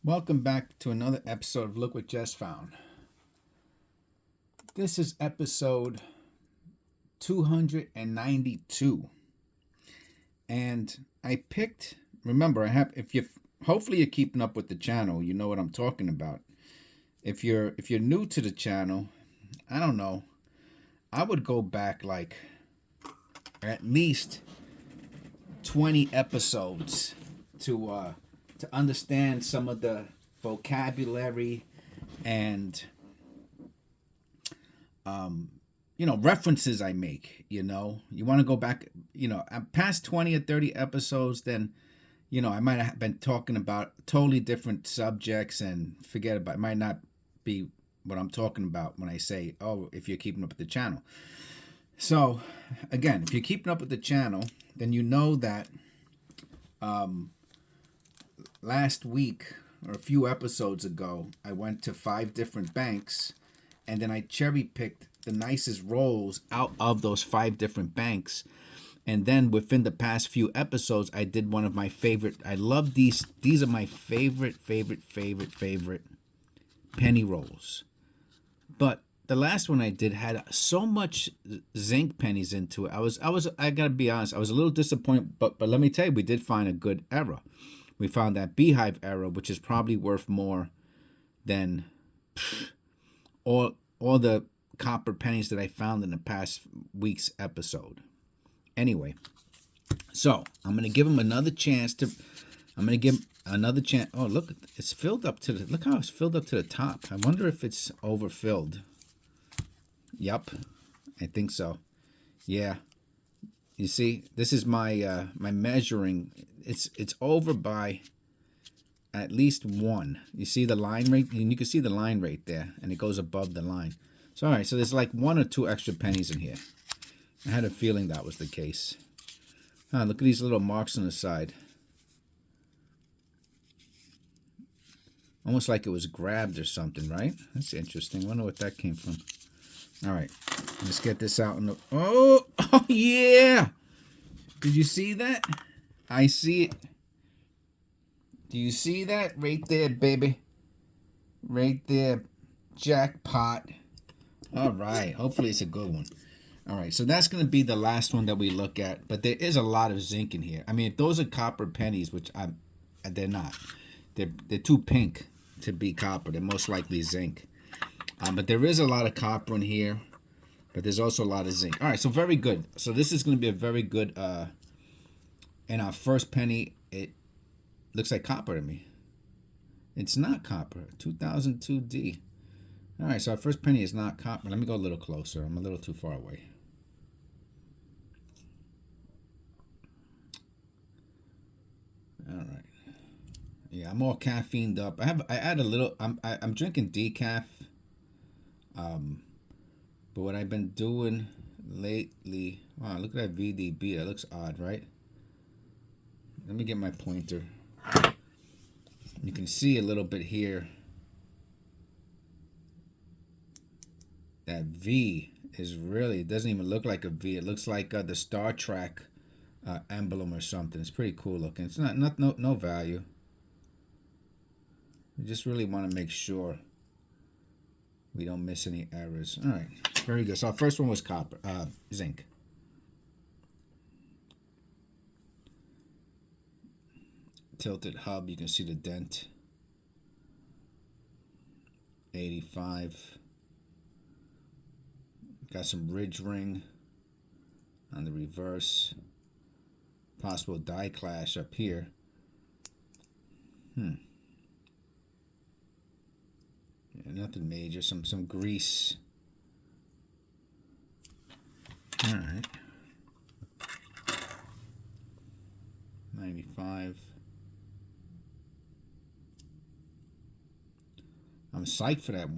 Welcome back to another episode of Look What Jess Found. This is episode 292. And I picked, remember, hopefully you're keeping up with the channel, you know what I'm talking about. If you're new to the channel, I don't know, I would go back like at least 20 episodes to understand some of the vocabulary and references I make. You want to go back, past 20 or 30 episodes, then I might have been talking about totally different subjects and forget about it. Might not be what I'm talking about when I say, oh, if you're keeping up with the channel. So again, if you're keeping up with the channel, then you know that last week or a few episodes ago, I went to 5 different banks and then I cherry picked the nicest rolls out of those 5 different banks. And then within the past few episodes, I did one of my favorite. I love these. These are my favorite penny rolls. But the last one I did had so much zinc pennies into it. I gotta be honest, I was a little disappointed, but let me tell you, we did find a good error. We found that beehive error, which is probably worth more than all the copper pennies that I found in the past week's episode. Anyway, so I'm gonna give him another chance to. I'm gonna give him another chance. Oh, look, it's filled up to the. Look how it's filled up to the top. I wonder if it's overfilled. Yep, I think so. Yeah, you see, this is my my measuring. It's over by at least 1. You see the line right, and you can see the line right there, and it goes above the line. So all right, so there's like 1 or 2 extra pennies in here. I had a feeling that was the case. Look at these little marks on the side. Almost like it was grabbed or something, right? That's interesting. I wonder what that came from. All right, let's get this out. Oh, yeah! Did you see that? I see it. Do you see that? Right there, baby. Right there. Jackpot. All right, hopefully it's a good one. All right, so that's going to be the last one that we look at. But there is a lot of zinc in here. I mean, if those are copper pennies, which they're not. They're too pink to be copper. They're most likely zinc. But there is a lot of copper in here. But there's also a lot of zinc. All right, so very good. So this is going to be a very good. And our first penny, it looks like copper to me. It's not copper. 2002D. All right, so our first penny is not copper. Let me go a little closer. I'm a little too far away. All right. Yeah, I'm all caffeined up. I add a little. I'm drinking decaf. But what I've been doing lately. Wow, look at that VDB. That looks odd, right? Let me get my pointer. You can see a little bit here. That V is really, it doesn't even look like a V. It looks like the Star Trek emblem or something. It's pretty cool looking. It's no value. We just really want to make sure we don't miss any errors. All right, very good. So our first one was copper, zinc. Tilted hub, you can see the dent. 85. Got some ridge ring on the reverse. Possible die clash up here. Yeah, nothing major. Some grease. All right. 95. I'm psyched for that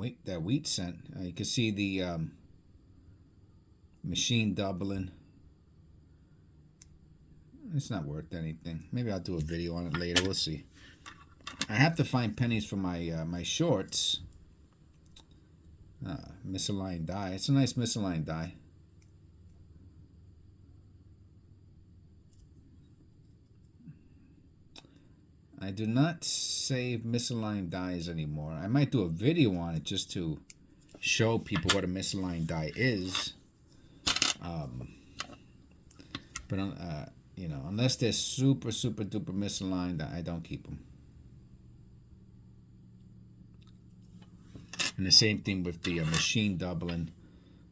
wheat scent. You can see the machine doubling. It's not worth anything. Maybe I'll do a video on it later. We'll see. I have to find pennies for my my shorts. Misaligned die. It's a nice misaligned die. I do not save misaligned dyes anymore. I might do a video on it just to show people what a misaligned dye is. But you know, unless they're super duper misaligned, I don't keep them. And the same thing with the machine doubling,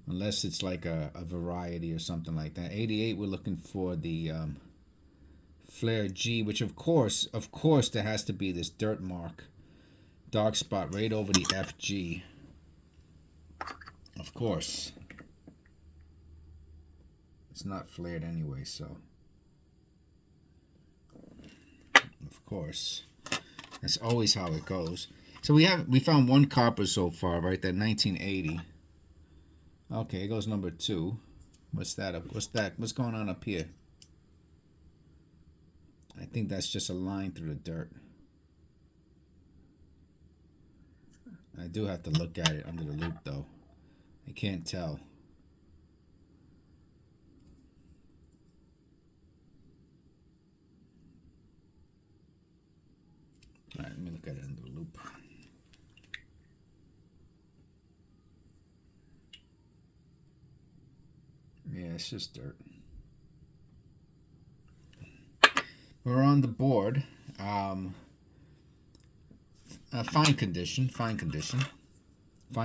unless it's like a variety or something like that. 88, we're looking for the Flare G, which of course there has to be this dirt mark, dark spot right over the FG. Of course. It's not flared anyway, so of course. That's always how it goes. So we found one copper so far, right? That 1980. Okay, it goes number 2. What's that up? What's going on up here? I think that's just a line through the dirt. I do have to look at it under the loop though. I can't tell. Alright, let me look at it under the loop. Yeah, it's just dirt. We're on the board. Fine condition, fine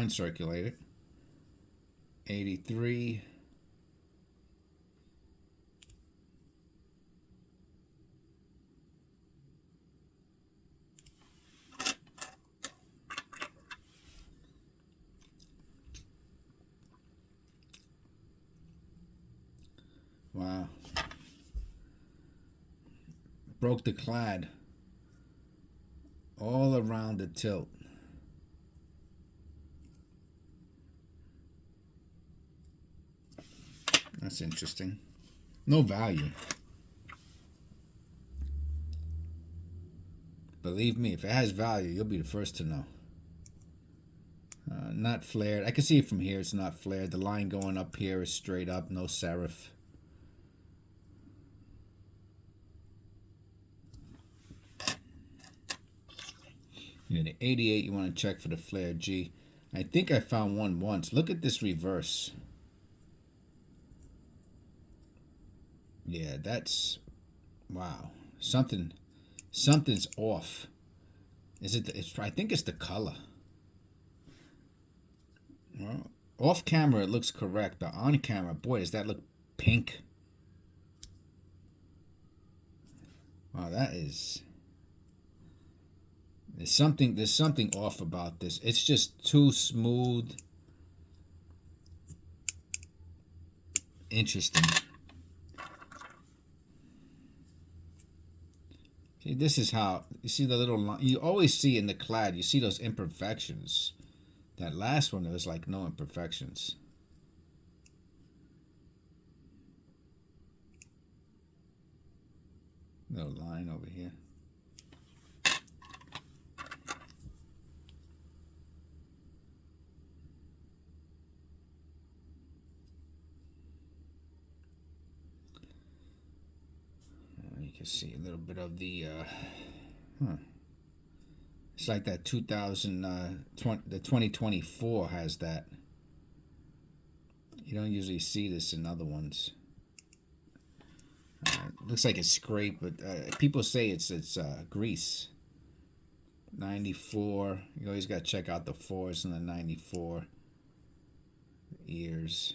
circulated. 83. Wow. Broke the clad all around the tilt. That's interesting. No value. Believe me, if it has value, you'll be the first to know. Not flared. I can see it from here. It's not flared. The line going up here is straight up. No serif. Yeah, the 88, you want to check for the flare G. I think I found one once. Look at this reverse. Yeah, that's... Wow. Something's off. Is it... I think it's the color. Well, off camera it looks correct, but on camera, boy, does that look pink. Wow, that is... There's something off about this. It's just too smooth. Interesting. See, this is how you see the little line. You always see in the clad, you see those imperfections. That last one, there was like no imperfections. Little line over here. You can see a little bit of the it's like that 2020, the 2024 has that. You don't usually see this in other ones. Looks like it's scraped, but people say it's grease. 94. You always got to check out the 4s and the 94 ears.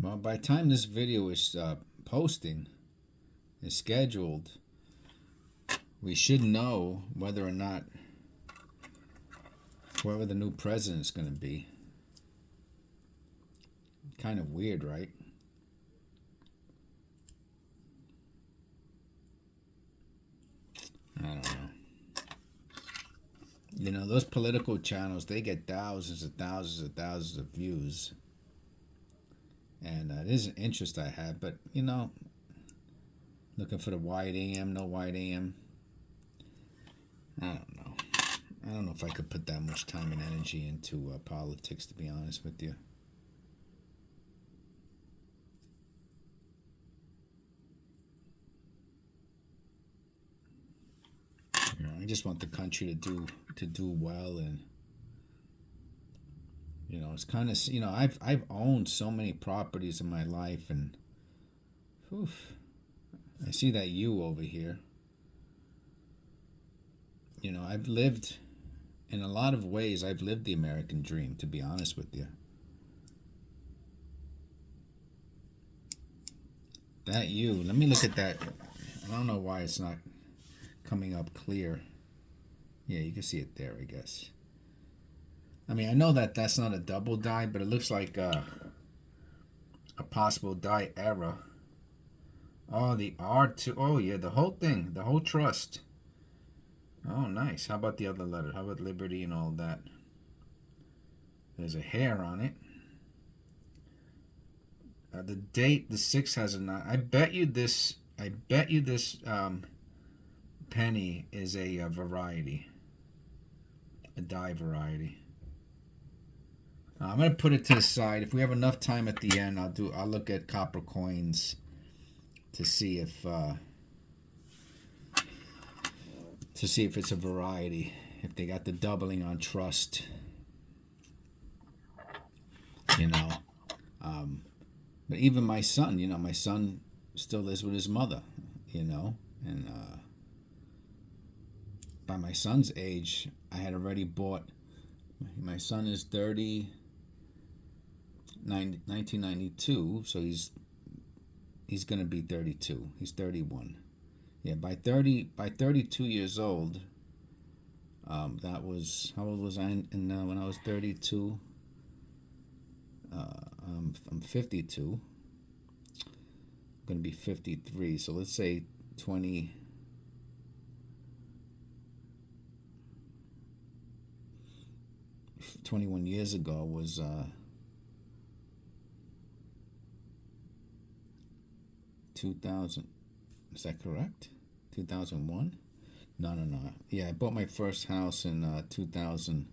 Well, by the time this video is posting, is scheduled, we should know whether or not whoever the new president is going to be. Kind of weird, right? I don't know. You know, those political channels, they get thousands and thousands and thousands of views. And it is an interest I have, but, you know, looking for the wide AM, no wide AM. I don't know. I don't know if I could put that much time and energy into politics, to be honest with you. You know, I just want the country to do well, and you know, it's kind of, you know, I've owned so many properties in my life, and whew, I see that you over here. You know, I've lived, in a lot of ways, I've lived the American dream, to be honest with you. That you, let me look at that. I don't know why it's not coming up clear. Yeah, you can see it there, I guess. I mean, I know that that's not a double die, but it looks like a possible die error. Oh, the R2. Oh, yeah, the whole thing, the whole trust. Oh, nice. How about the other letter? How about Liberty and all that? There's a hair on it. The date, the 6 has a 9. I bet you this penny is a variety. A die variety. I'm gonna put it to the side. If we have enough time at the end, I'll look at copper coins to see if it's a variety. If they got the doubling on trust, you know. But even my son, you know, my son still lives with his mother, you know, and by my son's age, I had already bought. My son is 1992, so he's gonna be 32. He's 31. Yeah, by 32 years old, that was, how old was I when I was 32? I'm 52. I'm gonna be 53. So let's say 21 years ago was 2000. Is that correct? 2001? No. Yeah, I bought my first house in 2000.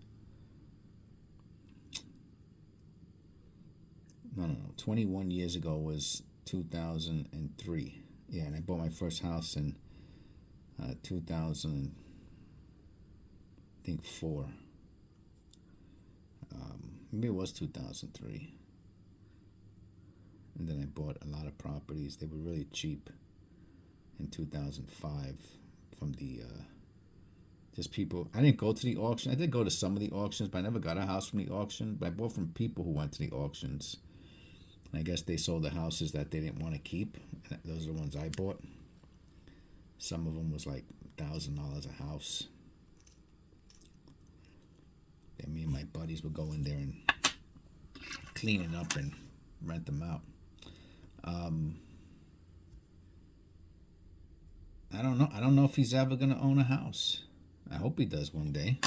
No. 21 years ago was 2003. Yeah, and I bought my first house in 2000, I think 4. Maybe it was 2003. And then I bought a lot of properties. They were really cheap in 2005 from the just people. I didn't go to the auction. I did go to some of the auctions, but I never got a house from the auction. But I bought from people who went to the auctions. And I guess they sold the houses that they didn't want to keep. And those are the ones I bought. Some of them was like $1,000 a house. And me and my buddies would go in there and clean it up and rent them out. I don't know. I don't know if he's ever gonna own a house. I hope he does one day.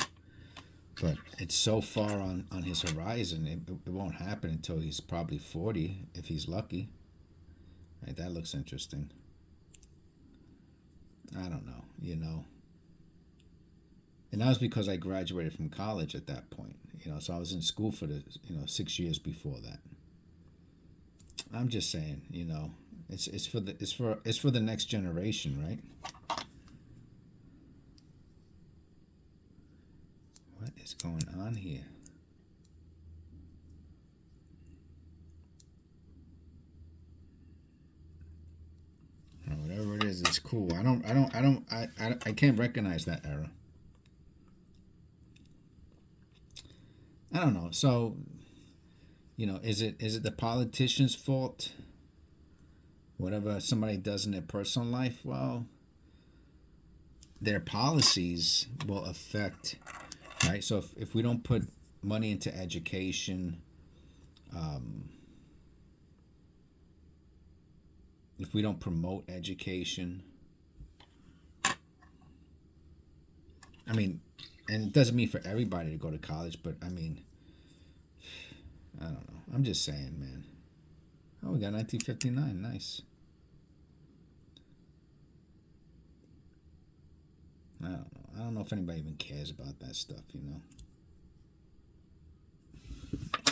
But it's so far on his horizon, it won't happen until he's probably 40, if he's lucky. Right, that looks interesting. I don't know, you know. And that was because I graduated from college at that point, you know. So I was in school for 6 years before that. I'm just saying, you know, it's for the next generation, right? What is going on here? Whatever it is, it's cool. I can't recognize that error. I don't know. So, you know, is it the politician's fault? Whatever somebody does in their personal life, well, their policies will affect, right? So if we don't put money into education, if we don't promote education, I mean, and it doesn't mean for everybody to go to college, but I mean, I don't know. I'm just saying, man. Oh, we got 1959. Nice. I don't know. I don't know if anybody even cares about that stuff, you know.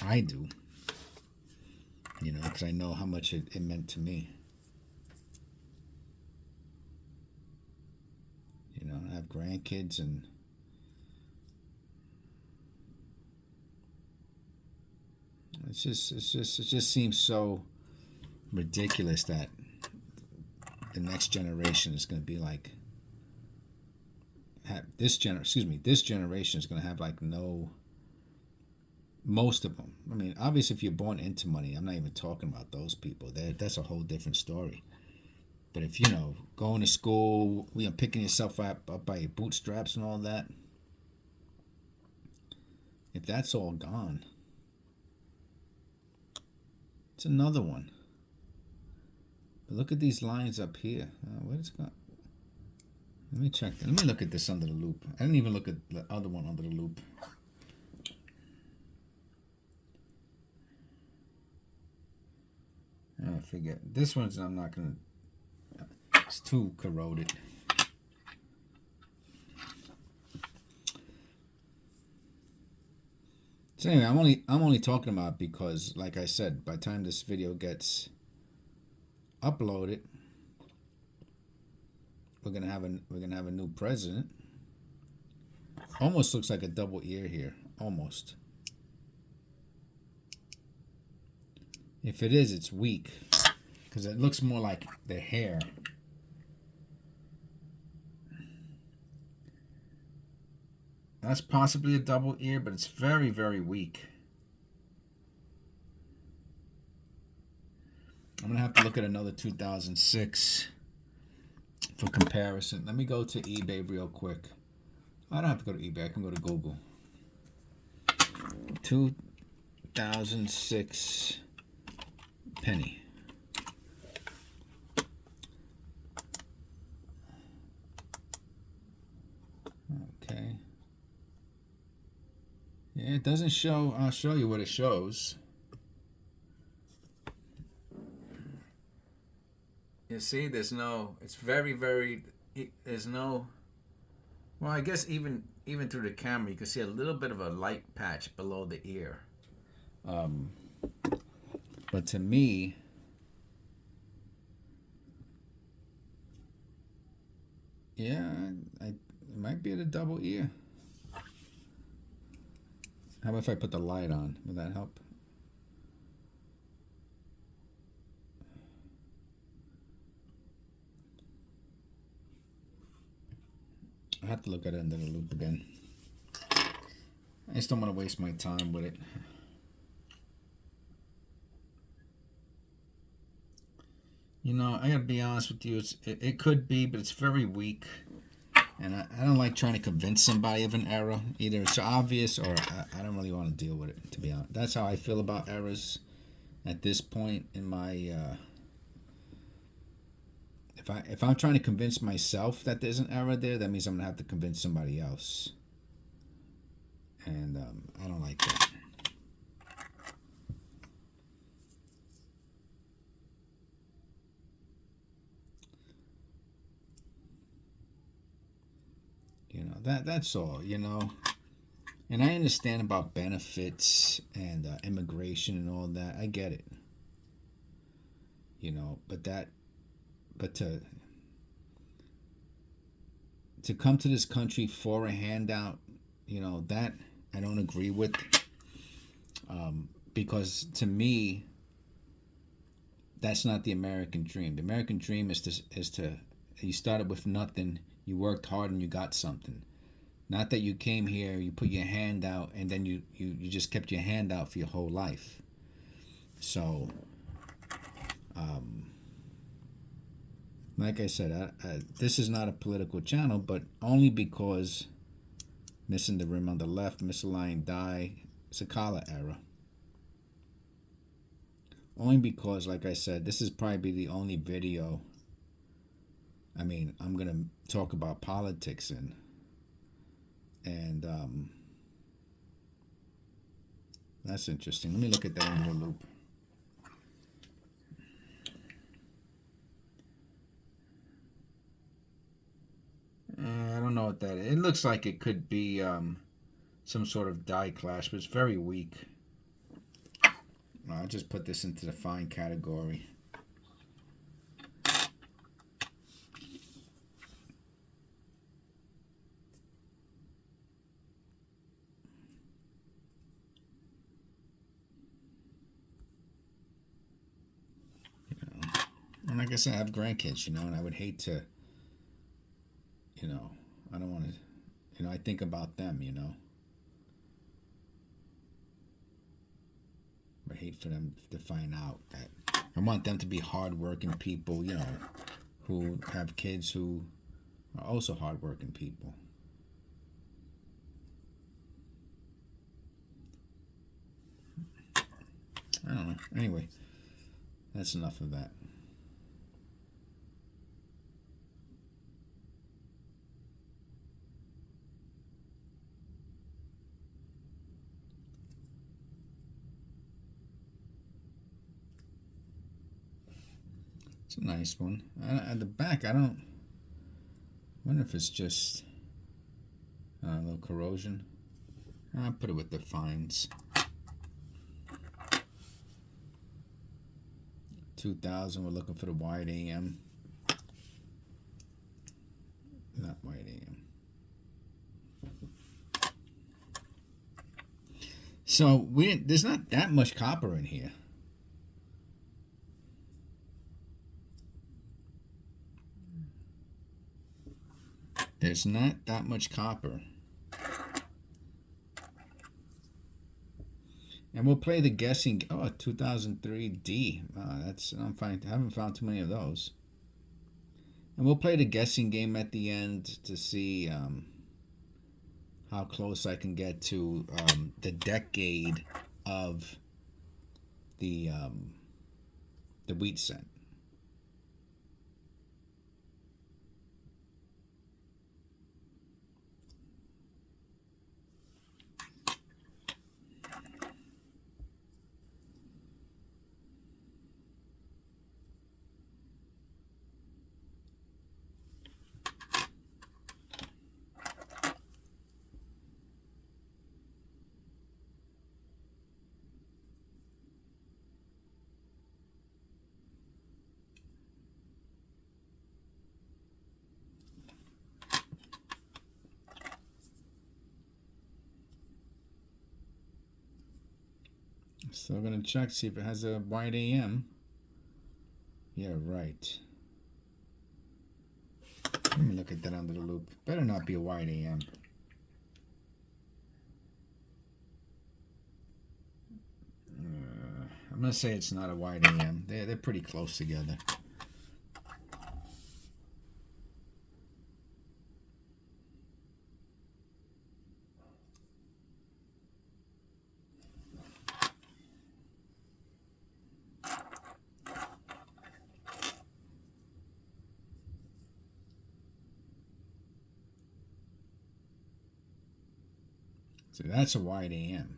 I do. You know, because I know how much it meant to me. You know, I have grandkids, and it just seems so ridiculous that the next generation is going to be like, this generation is going to have like no, most of them. I mean, obviously, if you're born into money, I'm not even talking about those people. That's a whole different story. But if, you know, going to school, you know, picking yourself up by your bootstraps and all that, if that's all gone, it's another one. But look at these lines up here. Where it's got? Let me check. Let me look at this under the loop. I didn't even look at the other one under the loop. I forget. This one's I'm not gonna. It's too corroded. So anyway, I'm only talking about because, like I said, by the time this video gets uploaded, we're gonna have a new president. Almost looks like a double ear here. Almost. If it is, it's weak, because it looks more like the hair. That's possibly a double ear, but it's very, very weak. I'm gonna have to look at another 2006 for comparison. Let me go to eBay real quick. I don't have to go to eBay. I can go to Google. 2006 penny. Okay. Yeah, it doesn't show. I'll show you what it shows. You see, there's no. It's very, very. There's no. Well, I guess even through the camera, you can see a little bit of a light patch below the ear. But to me, yeah, it might be at a double ear. How about if I put the light on? Will that help? I have to look at it under the loop again. I just don't want to waste my time with it. You know, I gotta be honest with you. It could be, but it's very weak. And I don't like trying to convince somebody of an error. Either it's obvious or I don't really want to deal with it, to be honest. That's how I feel about errors at this point in my... If I'm trying to convince myself that there's an error there, that means I'm going to have to convince somebody else. And I don't like that. You know, that's all, you know. And I understand about benefits and immigration and all that. I get it. You know, but to come to this country for a handout, you know, that I don't agree with. Because to me, that's not the American dream. The American dream is to you started with nothing, you worked hard and you got something. Not that you came here, you put your hand out, and then you just kept your hand out for your whole life. So, like I said, this is not a political channel, but only because missing the rim on the left, misaligned die, it's a collar error. Only because, like I said, this is probably the only video, I mean, I'm going to talk about politics in. And that's interesting. Let me look at that under the loop. I don't know what that is. It looks like it could be some sort of die clash, but it's very weak. I'll just put this into the fine category. And like I said, I have grandkids, and I would hate to, I don't want to, I think about them, I hate for them to find out that I want them to be hardworking people, who have kids who are also hardworking people. I don't know. Anyway, that's enough of that. It's a nice one. At the back, I wonder if it's just a little corrosion. I'll put it with the fines. 2000, we're looking for the wide AM. Not wide AM. So there's not that much copper in here. There's not that much copper. And we'll play the guessing. Oh, 2003D. I haven't found too many of those. And we'll play the guessing game at the end to see how close I can get to the decade of the wheat cent. Still gonna check, see if it has a wide AM. Yeah, right. Let me look at that under the loop. Better not be a wide AM. I'm gonna say it's not a wide AM. They're pretty close together. So that's a wide AM.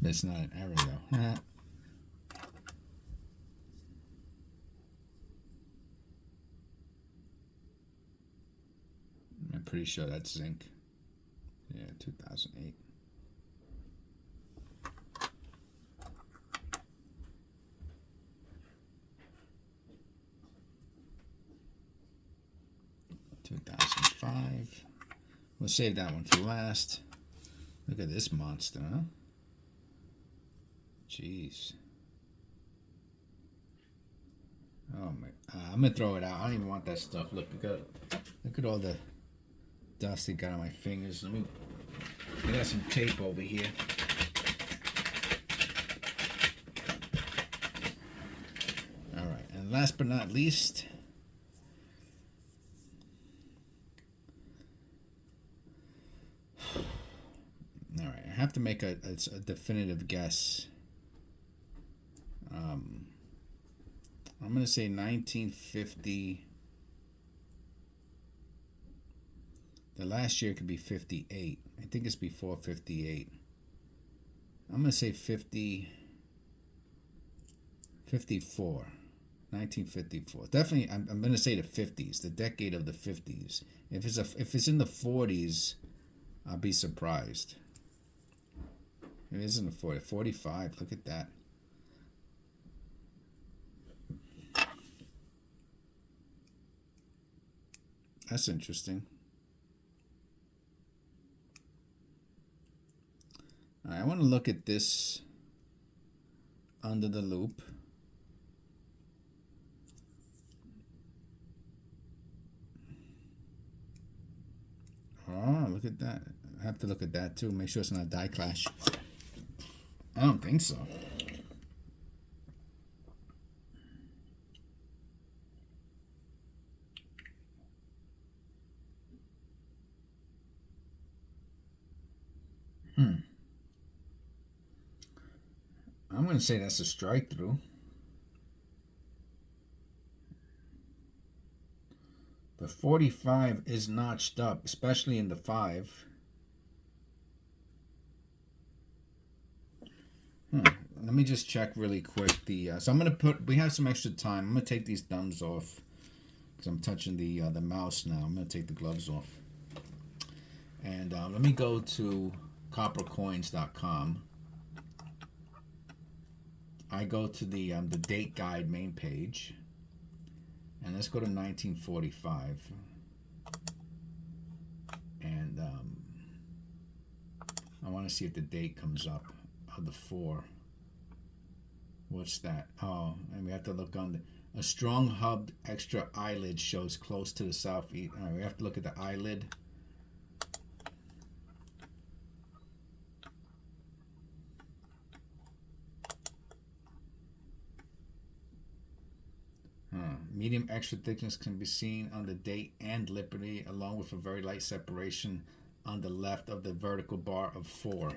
That's not an error though. I'm pretty sure that's zinc. Yeah, 2008. We'll save that one for last. Look at this monster, huh? Jeez. Oh my! I'm gonna throw it out. I don't even want that stuff. Look at all the dust it got on my fingers. I got some tape over here. All right, and last but not least. make a definitive guess. I'm gonna say 1950. The last year could be 58. I think it's before 58. I'm gonna say 54. 1954. Definitely, I'm gonna say the 50s, the decade of the 50s. If it's in the 40s, I'll be surprised. It is in the 40s. 45. Look at that. That's interesting. All right, I want to look at this under the loop. Oh, look at that. I have to look at that too. Make sure it's not a die clash. I don't think so. I'm going to say that's a strike through. The 45 is notched up, especially in the 5. Let me just check really quick. So I'm going to we have some extra time. I'm going to take these thumbs off because I'm touching the mouse now. I'm going to take the gloves off. And let me go to coppercoins.com. I go to the date guide main page. And let's go to 1945. And I want to see if the date comes up of the 4. What's that? Oh, and we have to look on a strong hubbed extra eyelid shows close to the southeast. All right, we have to look at the eyelid. Medium extra thickness can be seen on the date and Liberty, along with a very light separation on the left of the vertical bar of 4. All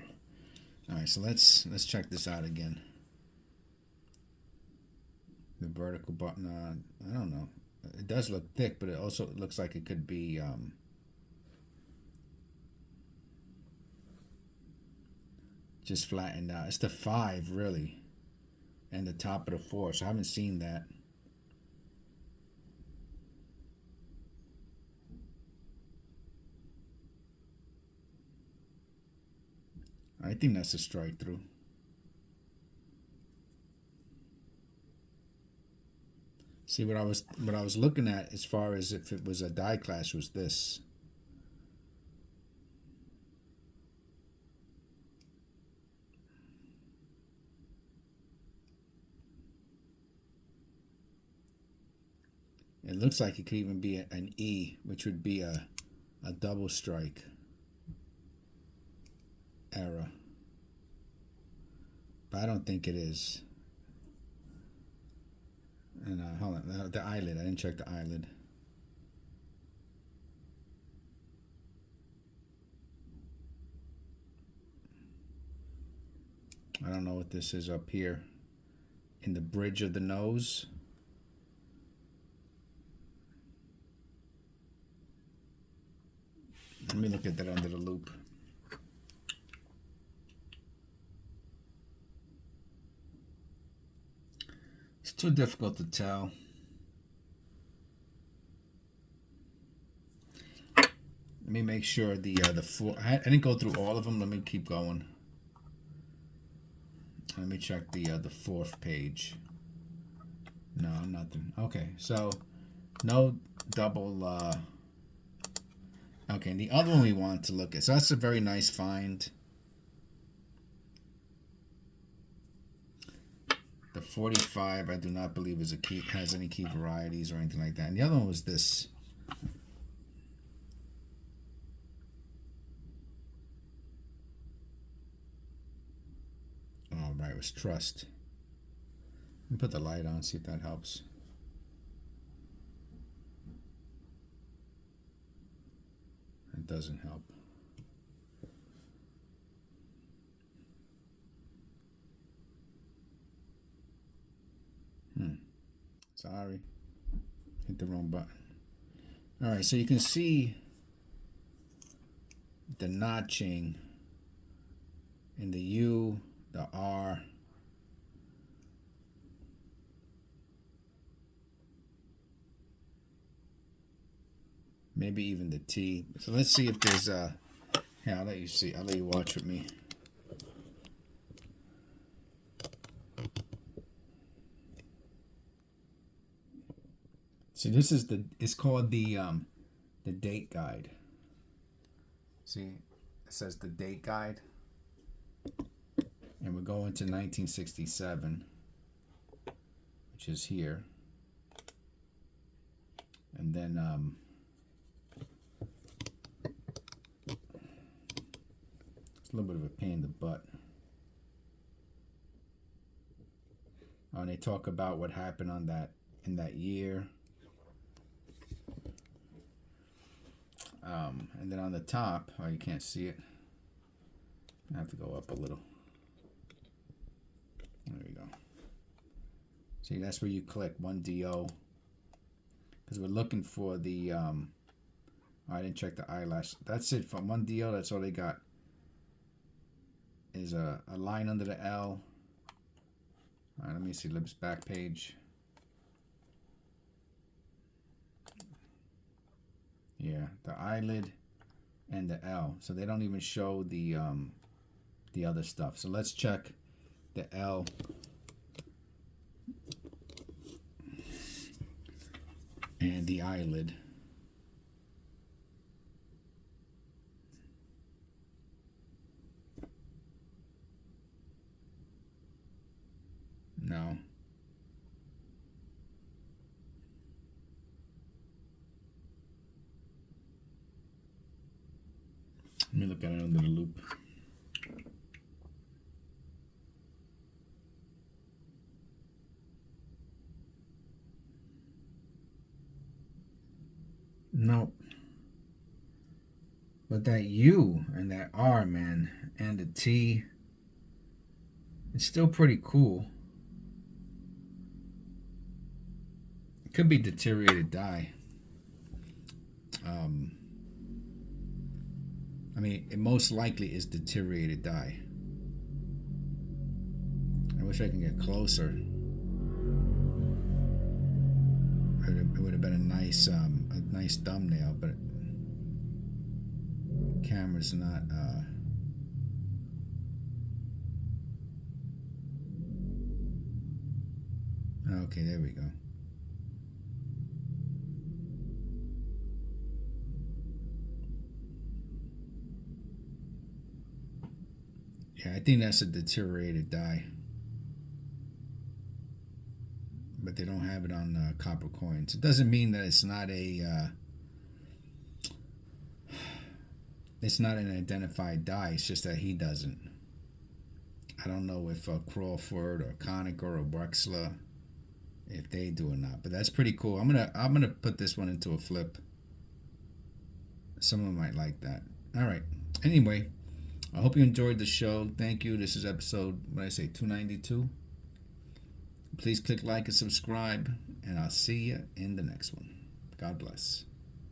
right, so let's check this out again. The vertical bar, no, I don't know. It does look thick, but it also looks like it could be just flattened out. It's the 5 really, and the top of the 4. So I haven't seen that. I think that's a strike through. See, what I was looking at as far as if it was a die clash was this. It looks like it could even be an E, which would be a double strike error. But I don't think it is. And hold on, the eyelid. I didn't check the eyelid. I don't know what this is up here in the bridge of the nose. Let me look at that under the loop. It's too difficult to tell. Let me make sure the 4. I didn't go through all of them. Let me keep going. Let me check the 4th page. No, nothing. Okay, so no double. Okay, and the other one we want to look at. So that's a very nice find. The 45, I do not believe has any key varieties or anything like that. And the other one was this. Oh, right, it was Trust. Let me put the light on, see if that helps. It doesn't help. Sorry. Hit the wrong button. All right, so you can see the notching in the U, the R. Maybe even the T. So let's see if there's a... Here, I'll let you see. I'll let you watch with me. See, this is it's called the date guide. See, it says the date guide. And we're going to 1967, which is here. And then it's a little bit of a pain in the butt. Oh, and they talk about what happened on that in that year. And then on the top, oh, you can't see it. I have to go up a little. There we go. See, that's where you click 1DO. Because we're looking for the, I didn't check the eyelash. That's it, from 1DO, that's all they got. Is a line under the L. All right, let me see, lips back page. Yeah, the eyelid and the L. So they don't even show the other stuff. So let's check the L. And the eyelid. No. Let me look at it under the loop. Nope. But that U and that R, man, and the T, it's still pretty cool. It could be deteriorated dye. I mean, it most likely is deteriorated dye. I wish I can get closer. It would have been a nice thumbnail, but the camera's not. Okay, there we go. Yeah, I think that's a deteriorated dye. But they don't have it on copper coins. It doesn't mean that it's not an identified dye. It's just that he doesn't. I don't know if Crawford or Conacher or Wexler, if they do or not. But that's pretty cool. I'm gonna put this one into a flip. Someone might like that. All right. Anyway, I hope you enjoyed the show. Thank you. This is episode, what did I say, 292. Please click like and subscribe, and I'll see you in the next one. God bless.